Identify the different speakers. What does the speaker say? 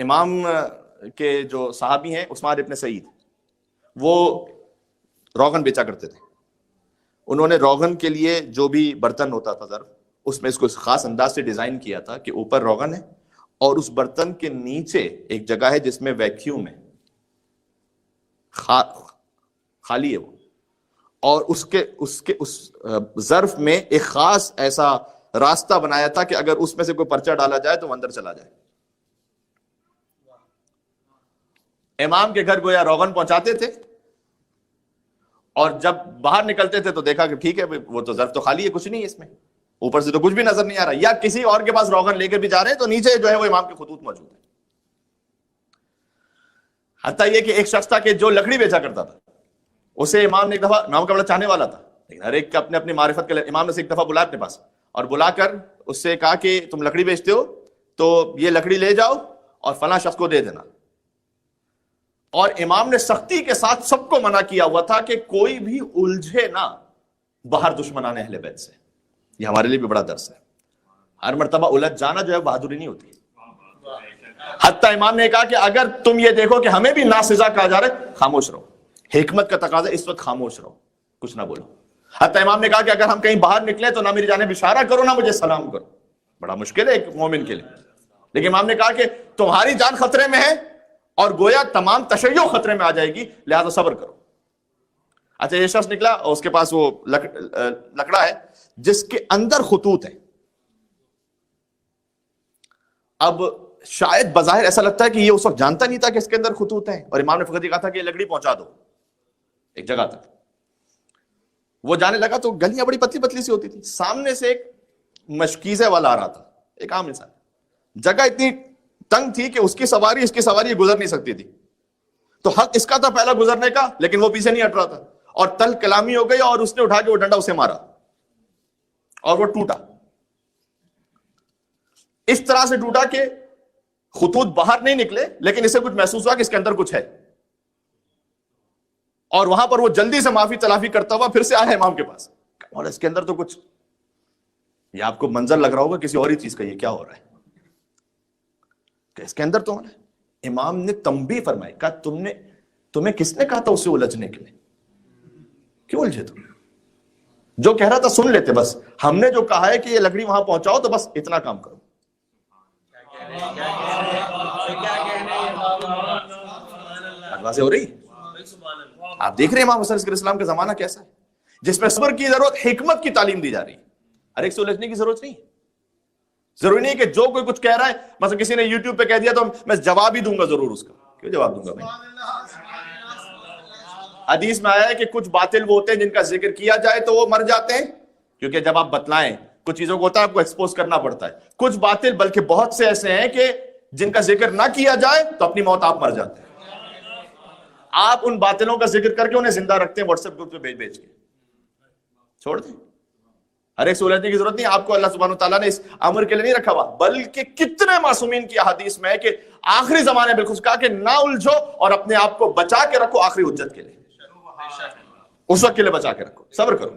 Speaker 1: امام کے جو صحابی ہیں عثمان ابن سعید، وہ روغن بیچا کرتے تھے. انہوں نے روغن کے لیے جو بھی برتن ہوتا تھا ظرف، اس میں اس کو خاص انداز سے ڈیزائن کیا تھا کہ اوپر روغن ہے اور اس برتن کے نیچے ایک جگہ ہے جس میں ویکیوم ہے، خالی ہے وہ، اور اس ظرف میں ایک خاص ایسا راستہ بنایا تھا کہ اگر اس میں سے کوئی پرچہ ڈالا جائے تو وہ اندر چلا جائے. امام کے گھر گویا روغن پہنچاتے تھے اور جب باہر نکلتے تھے تو دیکھا کہ ٹھیک ہے وہ تو ظرف تو خالی ہے، کچھ نہیں ہے اس میں، اوپر سے تو کچھ بھی نظر نہیں آ رہا، یا کسی اور کے پاس روغن لے کر بھی جا رہے ہیں تو نیچے جو ہے وہ امام کے خطوط موجود ہیں. حتیٰ یہ کہ ایک شخص تھا کہ جو لکڑی بیچا کرتا تھا، اسے امام نے ایک دفعہ، امام کا بڑا چاہنے والا تھا لیکن ہر ایک اپنے اپنی معرفت کے لیے، امام نے اسے ایک دفعہ بلایا اپنے پاس اور بلا کر اس سے کہا کہ تم لکڑی بیچتے ہو تو یہ لکڑی لے جاؤ اور فلاں شخص کو دے دینا. اور امام نے سختی کے ساتھ سب کو منع کیا ہوا تھا کہ کوئی بھی الجھے نہ باہر دشمنان اہل بیت سے. یہ ہمارے لیے بھی بڑا درس ہے. ہر مرتبہ الجھ جانا جو ہے بہادری نہیں ہوتی. حتیٰ امام نے کہا کہ اگر تم یہ دیکھو کہ ہمیں بھی ناسزا کہا جا رہا ہے، خاموش رہو. حکمت کا تقاضا اس وقت خاموش رہو، کچھ نہ بولو. حتیٰ امام نے کہا کہ اگر ہم کہیں باہر نکلے تو نہ میری جانب اشارہ کرو نہ مجھے سلام کرو. بڑا مشکل ہے ایک مومن کے لیے، لیکن امام نے کہا کہ تمہاری جان خطرے میں ہے اور گویا تمام تشیع خطرے میں آ جائے گی، لہذا صبر کرو. اچھا یہ شخص نکلا اور اس کے پاس وہ لکڑا ہے جس کے اندر خطوط ہیں. اب شاید بظاہر ایسا لگتا ہے کہ یہ اس وقت جانتا نہیں تھا کہ اس کے اندر خطوط ہیں، اور امام نے فقط یہ کہا تھا کہ یہ لکڑی پہنچا دو ایک جگہ تک. وہ جانے لگا تو گلیاں بڑی پتلی پتلی سی ہوتی تھی، سامنے سے ایک مشکیزے والا آ رہا تھا، ایک عام انسان. جگہ اتنی تنگ تھی کہ اس کی سواری گزر نہیں سکتی تھی، تو حق اس کا تھا پہلا گزرنے کا، لیکن وہ پیچھے نہیں ہٹ رہا تھا اور تل کلامی ہو گئی اور اس نے اٹھا کے وہ ڈنڈا اسے مارا اور وہ ٹوٹا. اس طرح سے ٹوٹا کہ خطوط باہر نہیں نکلے، لیکن اسے کچھ محسوس ہوا کہ اس کے اندر کچھ ہے. اور وہاں پر وہ جلدی سے معافی تلافی کرتا ہوا پھر سے آیا امام کے پاس، اور اس کے اندر تو کچھ، یہ آپ کو منظر لگ رہا ہوگا کسی اور ہی چیز کا، یہ کیا ہو رہا ہے کہ اس کے اندر تو ہے. امام نے تنبیہ فرمائی، کہا تمہیں کس نے کہا تھا اسے الجھنے کے لیے؟ کیوں الجھے تم؟ جو کہہ رہا تھا سن لیتے، بس ہم نے جو کہا ہے کہ یہ لکڑی وہاں پہنچاؤ تو بس اتنا کام کرو. باتیں ہو رہی، آپ دیکھ رہے ہیں امام حسن علیہ السلام کا زمانہ کیسا ہے، جس میں صبر کی ضرورت، حکمت کی تعلیم دی جا رہی ہے. ہر ایک سے الجھنے کی ضرورت نہیں ہے. ضروری نہیں کہ جو کوئی کچھ کہہ رہا ہے، مثلا کسی نے یوٹیوب پہ کہہ دیا تو میں جواب ہی دوں گا ضرور اس کا. کیوں جواب دوں گا بھائی؟ حدیث میں آیا ہے کہ کچھ باطل وہ ہوتے ہیں جن کا ذکر کیا جائے تو وہ مر جاتے ہیں، کیونکہ جب آپ بتلائیں کچھ چیزوں کو ہوتا ہے آپ کو ایکسپوز کرنا پڑتا ہے. کچھ باطل بلکہ بہت سے ایسے ہیں کہ جن کا ذکر نہ کیا جائے تو اپنی موت آپ مر جاتے ہیں. آپ ان باطلوں کا ذکر کر کے انہیں زندہ رکھتے ہیں، واٹس ایپ گروپ پہ بھیج کے چھوڑ دیں. ہر ایک سے الجھنے کی ضرورت نہیں. آپ کو اللہ سبحانہ وتعالیٰ نے اس امر کے لیے نہیں رکھا ہوا، بلکہ کتنے معصومین کی حدیث میں ہے کہ آخری زمانے بالخصوص کہا کہ نہ الجھو اور اپنے آپ کو بچا کے رکھو آخری حجت کے لیے، اس وقت کے لیے بچا کے رکھو، صبر کرو.